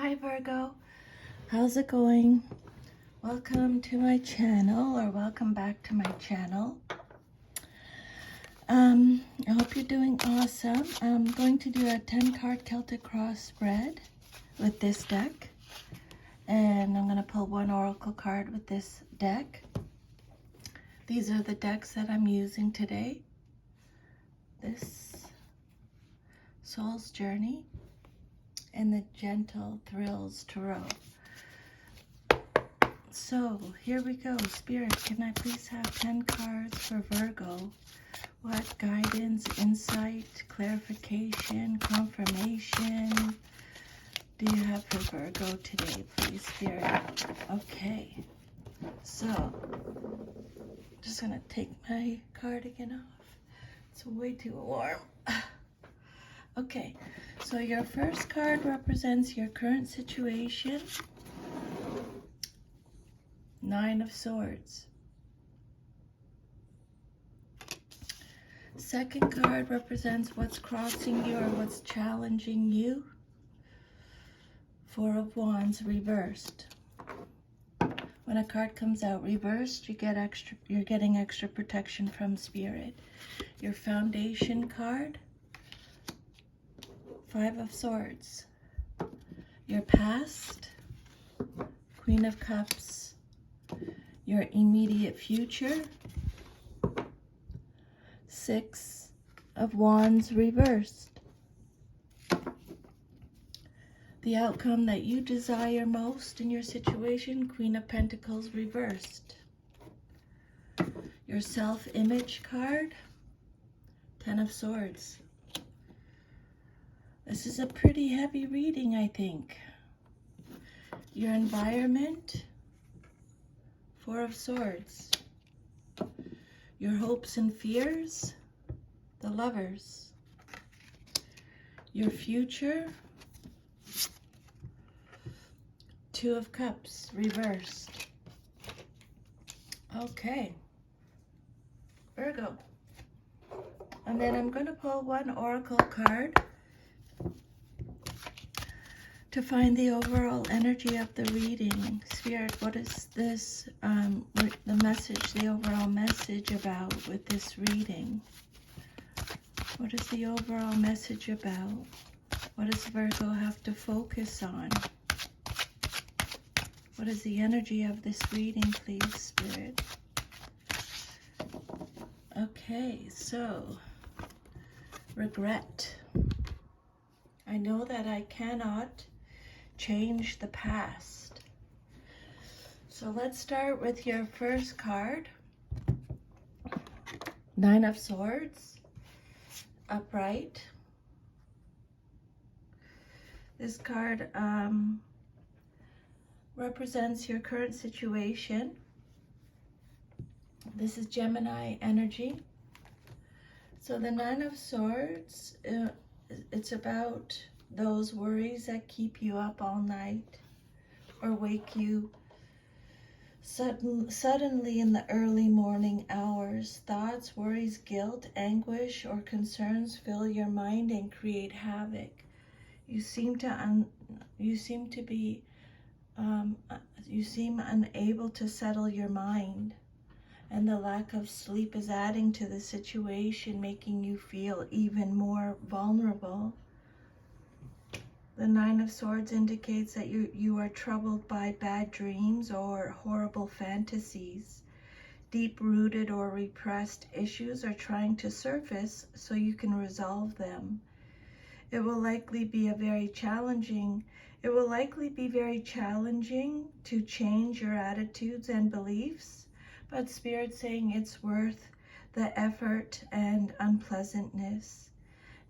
Hi Virgo, how's it going? Welcome to my channel, or welcome back to my channel. I hope you're doing awesome. I'm going to do a 10-card Celtic cross spread with this deck, and I'm going to pull one oracle card with this deck. These are the decks that I'm using today. This Soul's Journey and the Gentle Thrills Tarot. So here we go. Spirit, can I please have 10 cards for Virgo? What guidance, insight, clarification, confirmation do you have for Virgo today, please, Spirit? Okay, so just gonna take my cardigan off. It's way too warm. Okay, so your first card represents your current situation. 9 of Swords. Second card represents what's crossing you or what's challenging you. 4 of Wands reversed. When a card comes out reversed, you're getting extra protection from Spirit. Your foundation card, 5 of Swords. Your past, Queen of Cups. Your immediate future, 6 of Wands reversed. The outcome that you desire most in your situation, Queen of Pentacles reversed. Your self-image card, 10 of Swords. This is a pretty heavy reading, I think. Your environment, 4 of Swords. Your hopes and fears, the Lovers. Your future, 2 of Cups, reversed. Okay, Virgo. And then I'm going to pull one oracle card to find the overall energy of the reading. Spirit, what is this, the message, the overall message about with this reading? What is the overall message about? What does Virgo have to focus on? What is the energy of this reading, please, Spirit? Okay, so, regret. I know that I cannot change the past. So let's start with your first card. 9 of Swords, upright. This card represents your current situation. This is Gemini energy. So the 9 of Swords, it's about those worries that keep you up all night or wake you suddenly in the early morning hours. Thoughts, worries, guilt, anguish, or concerns fill your mind and create havoc. You seem unable to settle your mind, and the lack of sleep is adding to the situation, making you feel even more vulnerable. The 9 of Swords indicates that you are troubled by bad dreams or horrible fantasies. Deep-rooted or repressed issues are trying to surface so you can resolve them. It will likely be very challenging to change your attitudes and beliefs, but Spirit's saying it's worth the effort and unpleasantness.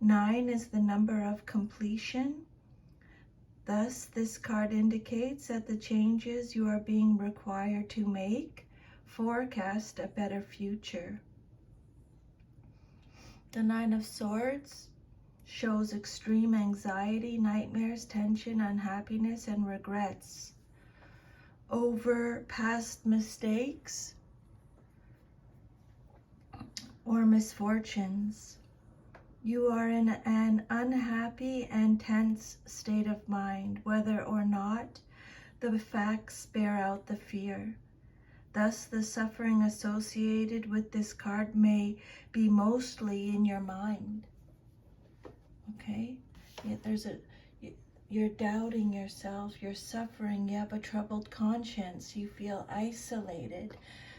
9 is the number of completion. Thus, this card indicates that the changes you are being required to make forecast a better future. The 9 of Swords shows extreme anxiety, nightmares, tension, unhappiness, and regrets over past mistakes or misfortunes. You are in an unhappy and tense state of mind, whether or not the facts bear out the fear. Thus, the suffering associated with this card may be mostly in your mind. Okay? You're doubting yourself, you're suffering, you have a troubled conscience, you feel isolated,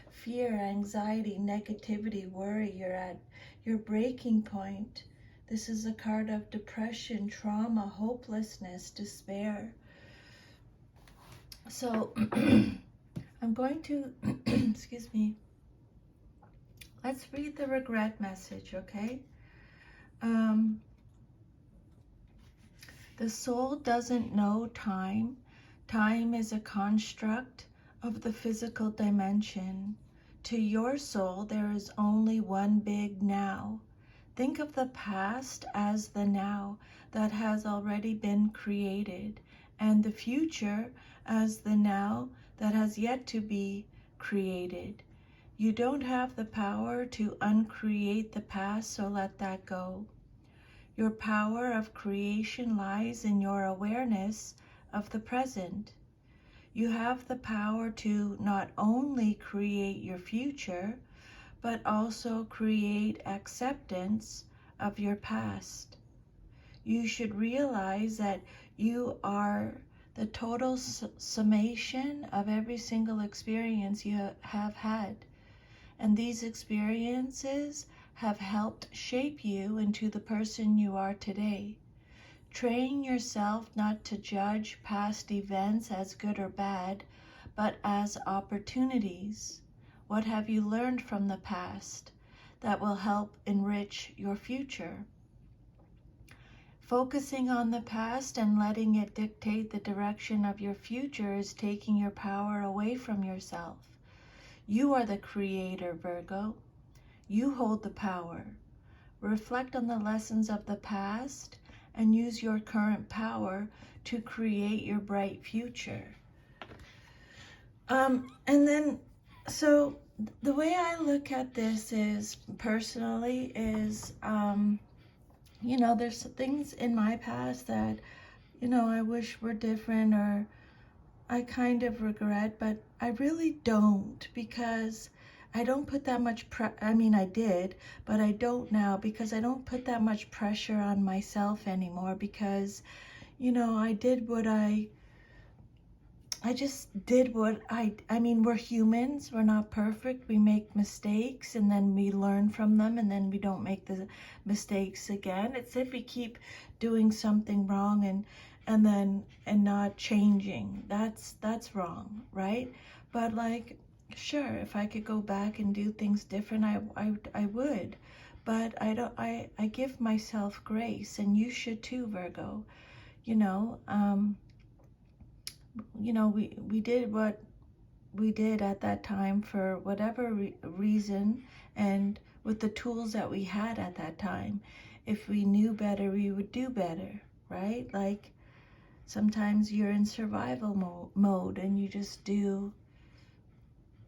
fear, anxiety, negativity, worry, you're at your breaking point. This is a card of depression, trauma, hopelessness, despair. So I'm going to, excuse me, let's read the regret message, okay? The soul doesn't know time. Time is a construct of the physical dimension. To your soul, there is only one big now. Think of the past as the now that has already been created, and the future as the now that has yet to be created. You don't have the power to uncreate the past, so let that go. Your power of creation lies in your awareness of the present. You have the power to not only create your future, but also create acceptance of your past. You should realize that you are the total summation of every single experience you have had. And these experiences have helped shape you into the person you are today. Train yourself not to judge past events as good or bad, but as opportunities. What have you learned from the past that will help enrich your future? Focusing on the past and letting it dictate the direction of your future is taking your power away from yourself. You are the creator, Virgo. You hold the power. Reflect on the lessons of the past and use your current power to create your bright future. So the way I look at this is, personally, is, there's things in my past that, I wish were different, or I kind of regret, but I really don't, because I don't put that much I did, but I don't now, because I don't put that much pressure on myself anymore, because, I did what I just did what we're humans, we're not perfect, we make mistakes, and then we learn from them, and then we don't make the mistakes again. It's if we keep doing something wrong and not changing, that's wrong, right? But sure, if I could go back and do things different, I would. But I give myself grace, and you should too, Virgo. We did what we did at that time for whatever reason, and with the tools that we had at that time. If we knew better, we would do better, right? Sometimes you're in survival mode and you just do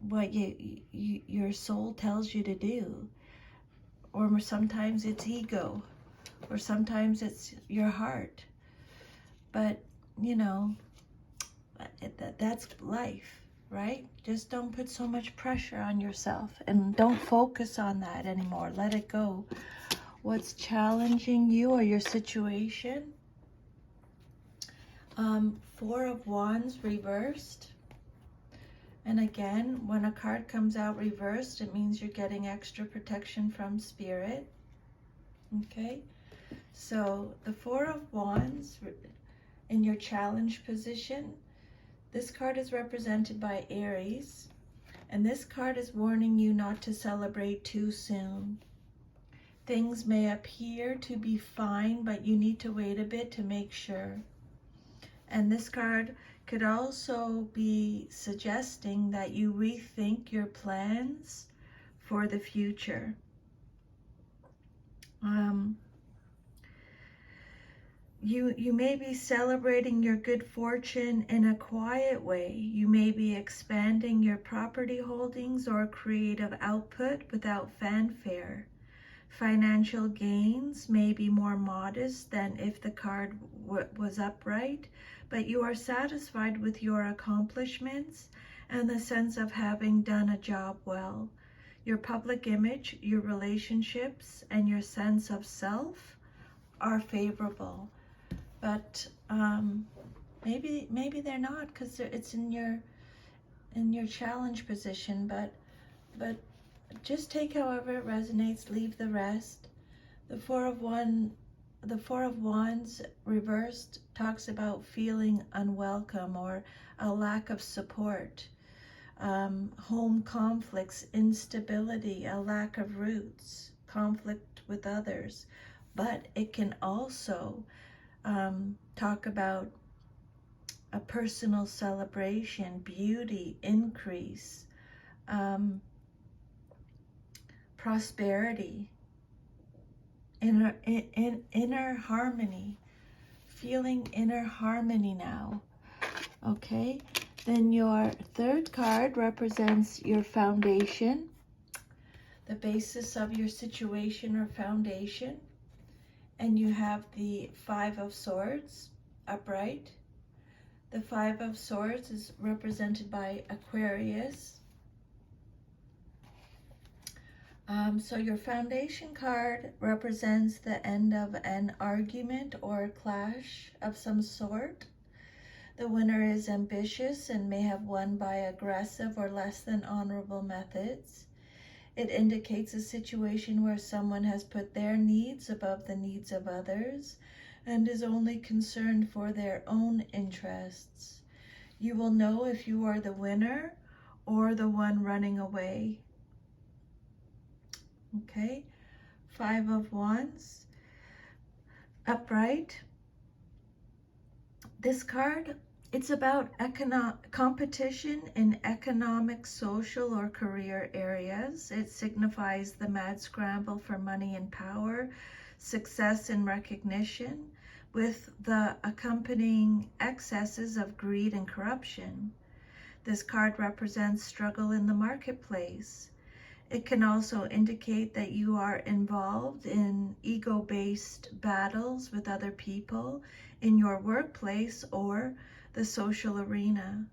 what your soul tells you to do. Or sometimes it's ego, or sometimes it's your heart. But, that's life, right? Just don't put so much pressure on yourself, and don't focus on that anymore. Let it go. What's challenging you or your situation? 4 of Wands reversed. And again, when a card comes out reversed, it means you're getting extra protection from Spirit. Okay? So the 4 of Wands in your challenge position, this card is represented by Aries. And this card is warning you not to celebrate too soon. Things may appear to be fine, but you need to wait a bit to make sure. And this card could also be suggesting that you rethink your plans for the future. You may be celebrating your good fortune in a quiet way. You may be expanding your property holdings or creative output without fanfare. Financial gains may be more modest than if the card was upright, but you are satisfied with your accomplishments and the sense of having done a job well. Your public image, your relationships, and your sense of self are favorable. But maybe they're not, because it's in your challenge position. But just take however it resonates, leave the rest. The Four of Wands reversed talks about feeling unwelcome or a lack of support, home conflicts, instability, a lack of roots, conflict with others. But it can also talk about a personal celebration, beauty, increase, prosperity, inner harmony, feeling inner harmony now. Okay, then your third card represents your foundation, the basis of your situation or foundation. And you have the Five of Swords upright. The Five of Swords is represented by Aquarius. So your foundation card represents the end of an argument or a clash of some sort. The winner is ambitious and may have won by aggressive or less than honorable methods. It indicates a situation where someone has put their needs above the needs of others and is only concerned for their own interests. You will know if you are the winner or the one running away. Okay, Five of Wands, upright. This card, it's about competition in economic, social, or career areas. It signifies the mad scramble for money and power, success and recognition, with the accompanying excesses of greed and corruption. This card represents struggle in the marketplace. It can also indicate that you are involved in ego-based battles with other people in your workplace or the social arena.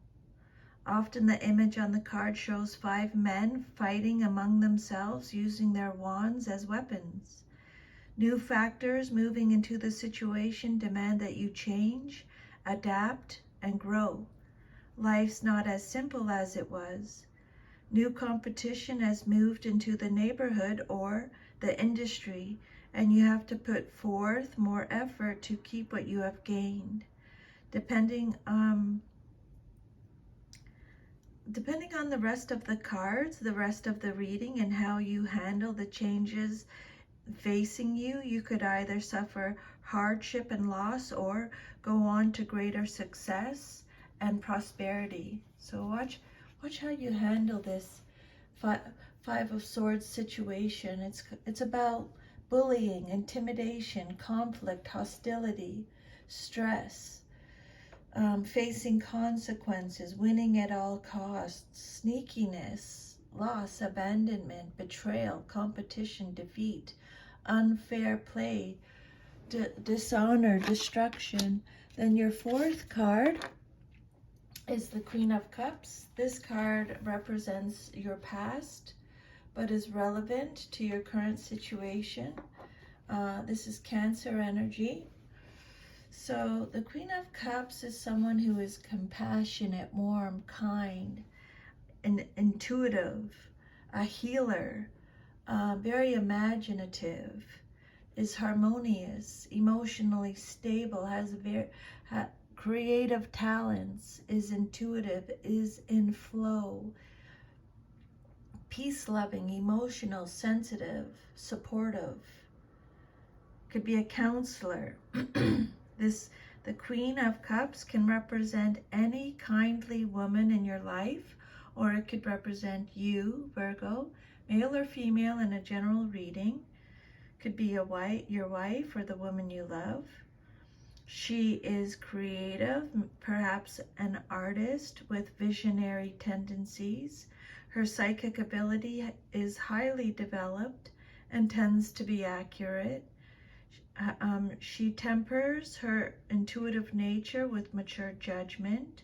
Often the image on the card shows 5 men fighting among themselves using their wands as weapons. New factors moving into the situation demand that you change, adapt, and grow. Life's not as simple as it was. New competition has moved into the neighborhood or the industry, and you have to put forth more effort to keep what you have gained. Depending on the rest of the cards, the rest of the reading, and how you handle the changes facing you, you could either suffer hardship and loss or go on to greater success and prosperity. So watch how you handle this Five of Swords situation. It's about bullying, intimidation, conflict, hostility, stress, facing consequences, winning at all costs, sneakiness, loss, abandonment, betrayal, competition, defeat, unfair play, dishonor, destruction. Then your fourth card is the Queen of Cups. This card represents your past, but is relevant to your current situation. This is Cancer energy. So the Queen of Cups is someone who is compassionate, warm, kind, and intuitive, a healer, very imaginative, is harmonious, emotionally stable, has creative talents, is intuitive, is in flow, peace-loving, emotional, sensitive, supportive, could be a counselor. The Queen of Cups can represent any kindly woman in your life, or it could represent you, Virgo, male or female, in a general reading. Could be your wife or the woman you love. She is creative, perhaps an artist with visionary tendencies. Her psychic ability is highly developed and tends to be accurate. She tempers her intuitive nature with mature judgment.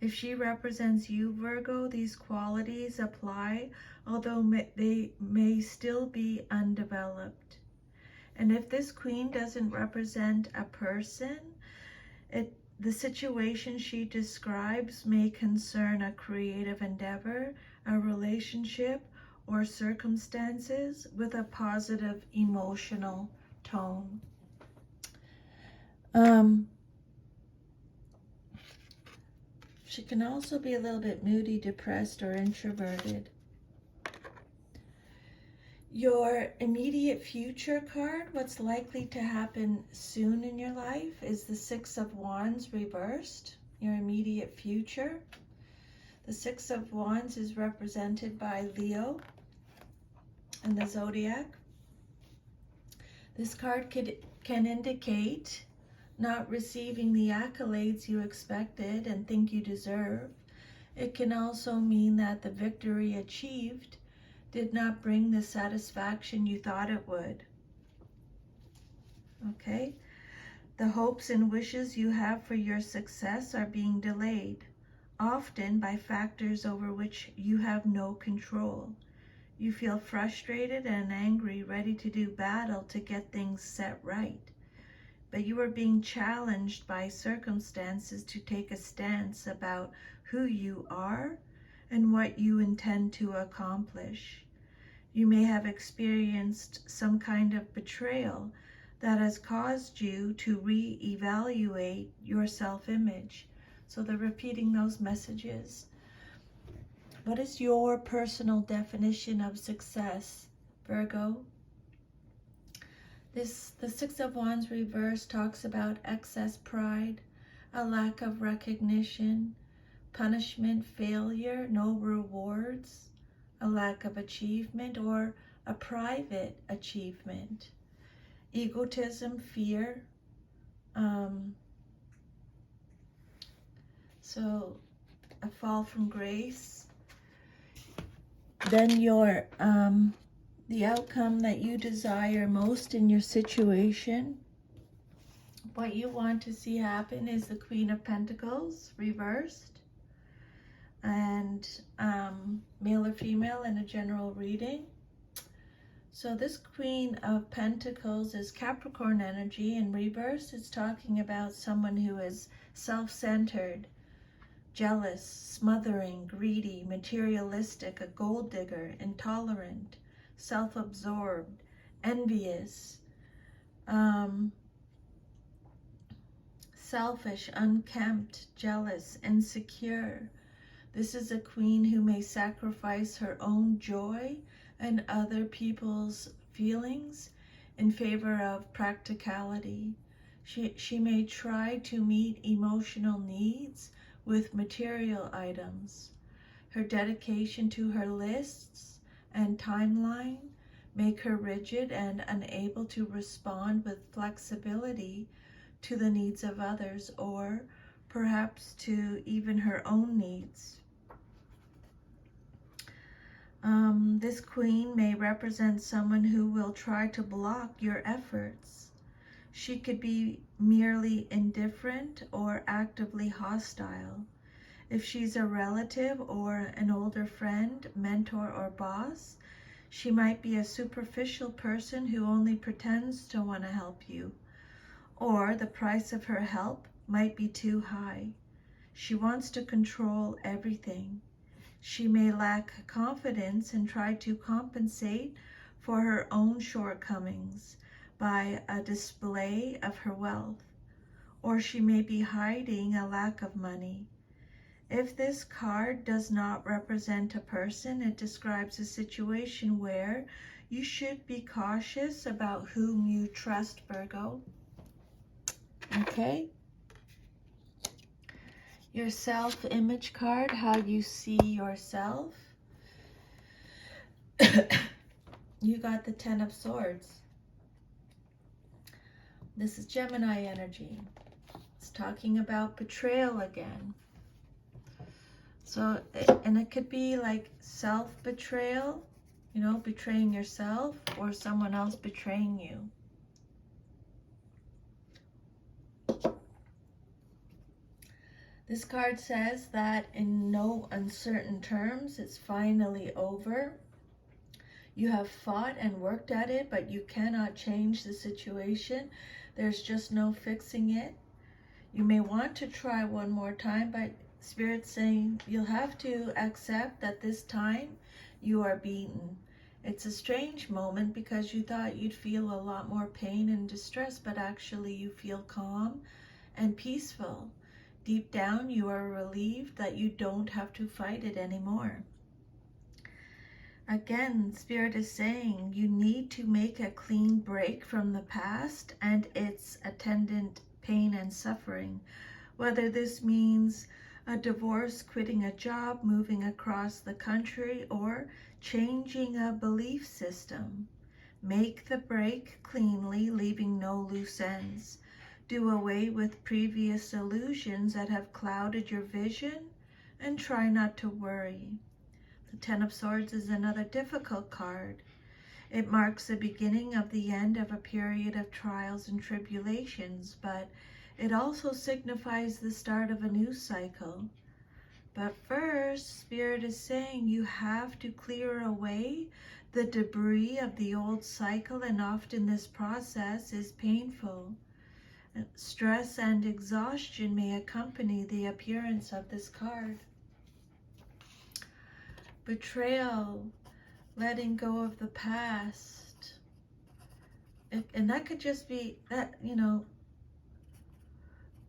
If she represents you, Virgo, these qualities apply, although they may still be undeveloped. And if this queen doesn't represent a person, the situation she describes may concern a creative endeavor, a relationship, or circumstances with a positive emotional tone. She can also be a little bit moody, depressed, or introverted. Your immediate future card, what's likely to happen soon in your life, is the Six of Wands reversed, your immediate future. The Six of Wands is represented by Leo in the zodiac. This card can indicate not receiving the accolades you expected and think you deserve. It can also mean that the victory achieved did not bring the satisfaction you thought it would. Okay? The hopes and wishes you have for your success are being delayed, often by factors over which you have no control. You feel frustrated and angry, ready to do battle to get things set right. But you are being challenged by circumstances to take a stance about who you are and what you intend to accomplish. You may have experienced some kind of betrayal that has caused you to reevaluate your self-image. So they're repeating those messages. What is your personal definition of success, Virgo? The Six of Wands reverse talks about excess pride, a lack of recognition, punishment, failure, no rewards, a lack of achievement or a private achievement, egotism, fear. So a fall from grace. Then the outcome that you desire most in your situation, what you want to see happen, is the Queen of Pentacles reversed, and male or female in a general reading. So this Queen of Pentacles is Capricorn energy. In reverse, it's talking about someone who is self-centered, jealous, smothering, greedy, materialistic, a gold digger, intolerant, self-absorbed, envious, selfish, unkempt, jealous, insecure. This is a queen who may sacrifice her own joy and other people's feelings in favor of practicality. She may try to meet emotional needs with material items. Her dedication to her lists and timeline make her rigid and unable to respond with flexibility to the needs of others, or perhaps to even her own needs. This queen may represent someone who will try to block your efforts. She could be merely indifferent or actively hostile. If she's a relative or an older friend, mentor, or boss, she might be a superficial person who only pretends to want to help you. Or the price of her help might be too high. She wants to control everything. She may lack confidence and try to compensate for her own shortcomings by a display of her wealth. Or she may be hiding a lack of money. If this card does not represent a person, it describes a situation where you should be cautious about whom you trust, Virgo. Okay? Your self-image card, how you see yourself. You got the Ten of Swords. This is Gemini energy. It's talking about betrayal again. So, and it could be like self-betrayal, You know, betraying yourself or someone else betraying you. This card says that in no uncertain terms, it's finally over. You have fought and worked at it, but you cannot change the situation. There's just no fixing it. You may want to try one more time, but Spirit's saying you'll have to accept that this time you are beaten. It's a strange moment because you thought you'd feel a lot more pain and distress, but actually you feel calm and peaceful. Deep down, you are relieved that you don't have to fight it anymore. Again, Spirit is saying you need to make a clean break from the past and its attendant pain and suffering. Whether this means a divorce, quitting a job, moving across the country, or changing a belief system. Make the break cleanly, leaving no loose ends. Do away with previous illusions that have clouded your vision and try not to worry. The Ten of Swords is another difficult card. It marks the beginning of the end of a period of trials and tribulations, but it also signifies the start of a new cycle. But first, Spirit is saying you have to clear away the debris of the old cycle, and often this process is painful. Stress and exhaustion may accompany the appearance of this card. Betrayal, letting go of the past. And that could just be that, you know,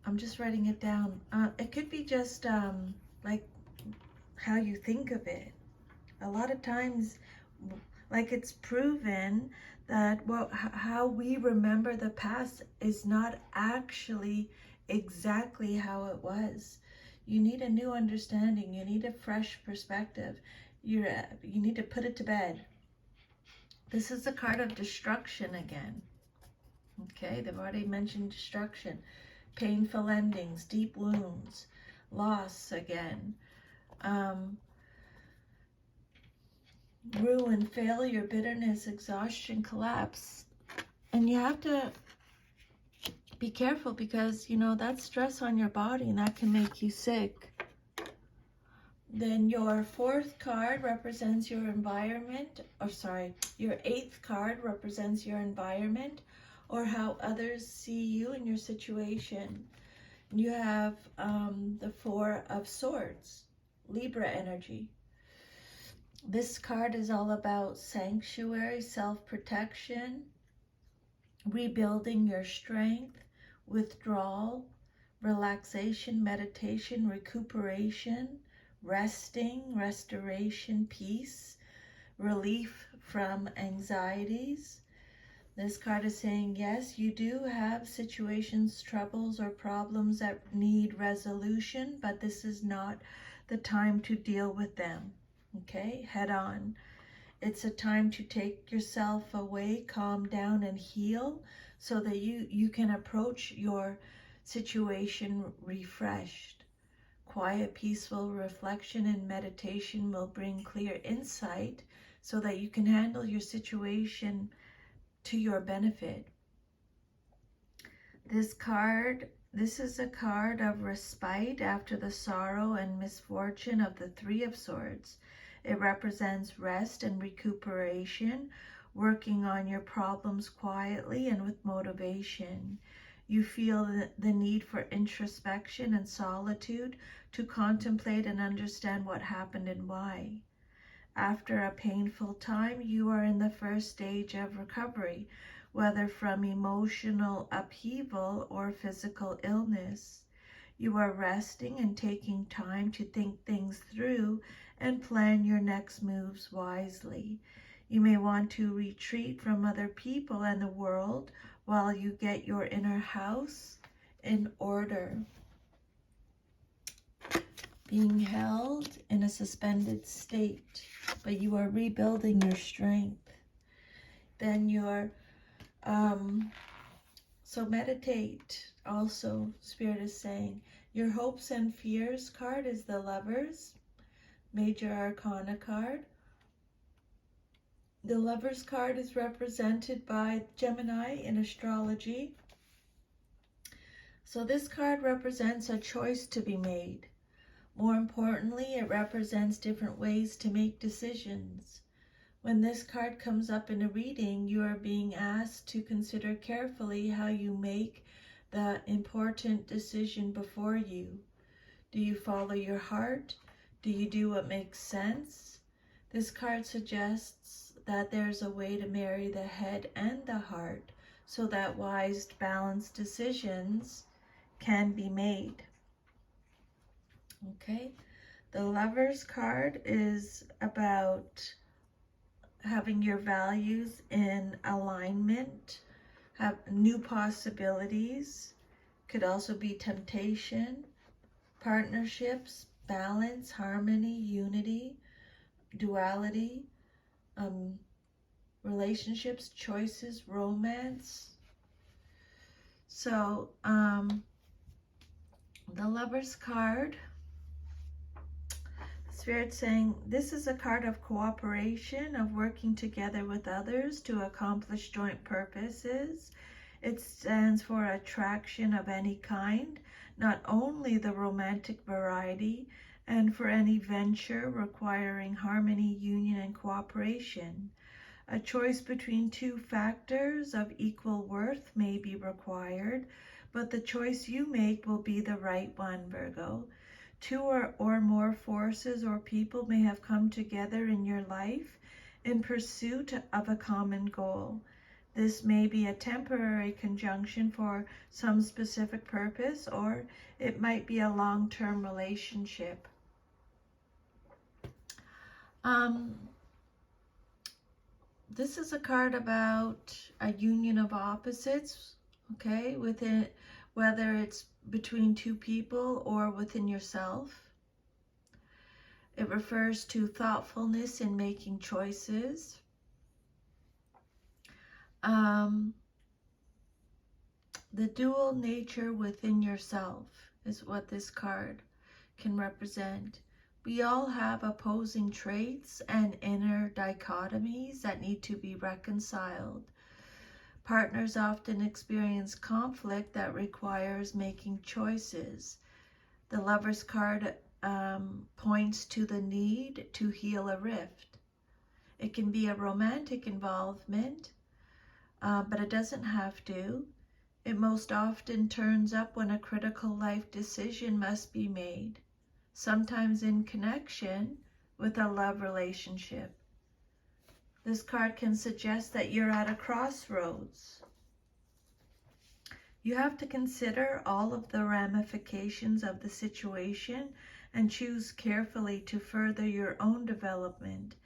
I'm just writing it down. It could be just like how you think of it. A lot of times, like it's proven that how we remember the past is not actually exactly how it was. You need a new understanding. You need a fresh perspective. You need to put it to bed. This is a card of destruction again. Okay, they've already mentioned destruction. Painful endings, deep wounds, loss again. Ruin, failure, bitterness, exhaustion, collapse. And you have to be careful because, you know, that's stress on your body and that can make you sick. Then your fourth card represents your environment, or sorry, your eighth card represents your environment or how others see you in your situation. You have the Four of Swords, Libra energy. This card is all about sanctuary, self-protection, rebuilding your strength, withdrawal, relaxation, meditation, recuperation, resting, restoration, peace, relief from anxieties. This card is saying, yes, you do have situations, troubles, or problems that need resolution, but this is not the time to deal with them. Okay, head on. It's a time to take yourself away, calm down, and heal so that you can approach your situation refreshed. Quiet, peaceful reflection and meditation will bring clear insight so that you can handle your situation to your benefit. This is a card of respite after the sorrow and misfortune of the Three of Swords. It represents rest and recuperation, working on your problems quietly and with motivation. You feel the need for introspection and solitude to contemplate and understand what happened and why. After a painful time, you are in the first stage of recovery, whether from emotional upheaval or physical illness. You are resting and taking time to think things through and plan your next moves wisely. You may want to retreat from other people and the world while you get your inner house in order. Being held in a suspended state, but you are rebuilding your strength. Then so meditate. Also, Spirit is saying, your hopes and fears card is the Lovers, Major Arcana card. The Lover's card is represented by Gemini in astrology. So this card represents a choice to be made. More importantly, it represents different ways to make decisions. When this card comes up in a reading, you are being asked to consider carefully how you make the important decision before you. Do you follow your heart? Do you do what makes sense? This card suggests that there's a way to marry the head and the heart so that wise, balanced decisions can be made. Okay, the Lover's card is about having your values in alignment, have new possibilities, could also be temptation, partnerships, balance, harmony, unity, duality, relationships, choices, romance. So the Lover's card, Spirit saying this is a card of cooperation, of working together with others to accomplish joint purposes. It stands for attraction of any kind, not only the romantic variety, and for any venture requiring harmony, union, and cooperation. A choice between two factors of equal worth may be required, but the choice you make will be the right one, Virgo. Two or more forces or people may have come together in your life in pursuit of a common goal. This may be a temporary conjunction for some specific purpose, or it might be a long-term relationship. This is a card about a union of opposites, okay, within, whether it's between two people or within yourself. It refers to thoughtfulness in making choices. The dual nature within yourself is what this card can represent. We all have opposing traits and inner dichotomies that need to be reconciled. Partners often experience conflict that requires making choices. The Lover's card points to the need to heal a rift. It can be a romantic involvement, but it doesn't have to. It most often turns up when a critical life decision must be made, sometimes in connection with a love relationship. This card can suggest that you're at a crossroads. You have to consider all of the ramifications of the situation and choose carefully to further your own development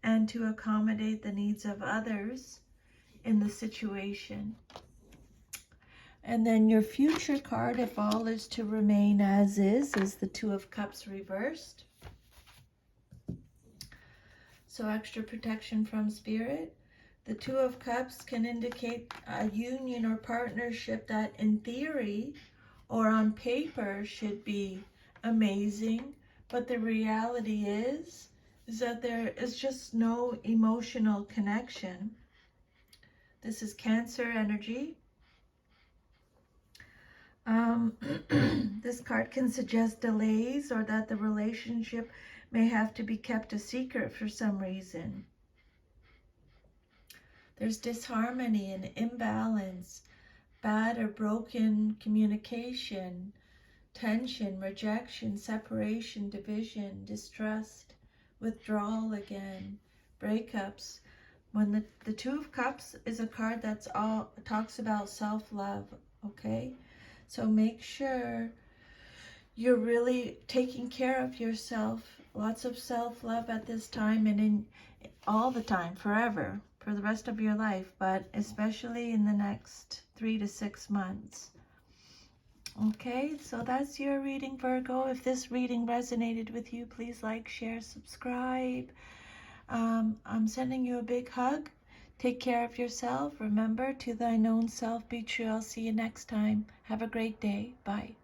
and to accommodate the needs of others in the situation. And then your future card, if all is to remain as is the Two of Cups reversed. So extra protection from Spirit. The Two of Cups can indicate a union or partnership that in theory or on paper should be amazing, but the reality is that there is just no emotional connection. This is Cancer energy. This card can suggest delays or that the relationship may have to be kept a secret for some reason. There's disharmony and imbalance, bad or broken communication, tension, rejection, separation, division, distrust, withdrawal again, breakups. When the Two of Cups is a card that's all talks about self-love, okay? So make sure you're really taking care of yourself. Lots of self-love at this time and in all the time, forever, for the rest of your life, but especially in the next 3 to 6 months. Okay, so that's your reading, Virgo. If this reading resonated with you, please like, share, subscribe. I'm sending you a big hug. Take care of yourself. Remember, to thine own self be true. I'll see you next time. Have a great day. Bye.